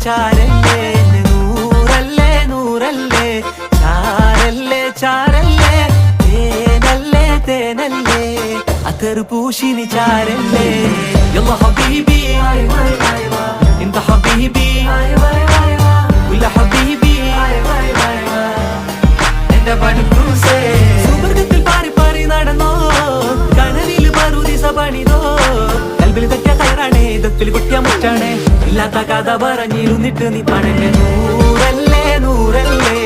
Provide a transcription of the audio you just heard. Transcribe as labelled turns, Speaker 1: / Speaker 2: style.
Speaker 1: ചാരല്ലേ നൂറല്ലേ നൂറല്ലേ ചാരല്ലേ ചാരല്ലേ തേനല്ലേ തേനല്ലേ അത്തർ പൂശിനി ചാരല്ലേ യല്ലാ ഹബീബി انت حبيبي ولا حبيبي എന്റെ പണിക്കൂസേ സുവർഗത്തിൽ പാറി പാറി നടന്നോ കനലിൽ മറുദിസ പണിതോ കൽബിൽ തെറ്റിയ കയറാണേ ദത്തിൽ കുട്ടിയ മുറ്റാണേ ഇല്ലാത്ത കഥ പറഞ്ഞിരുന്നിട്ട് നീ പണന്റെ നൂറല്ലേ നൂറല്ലേ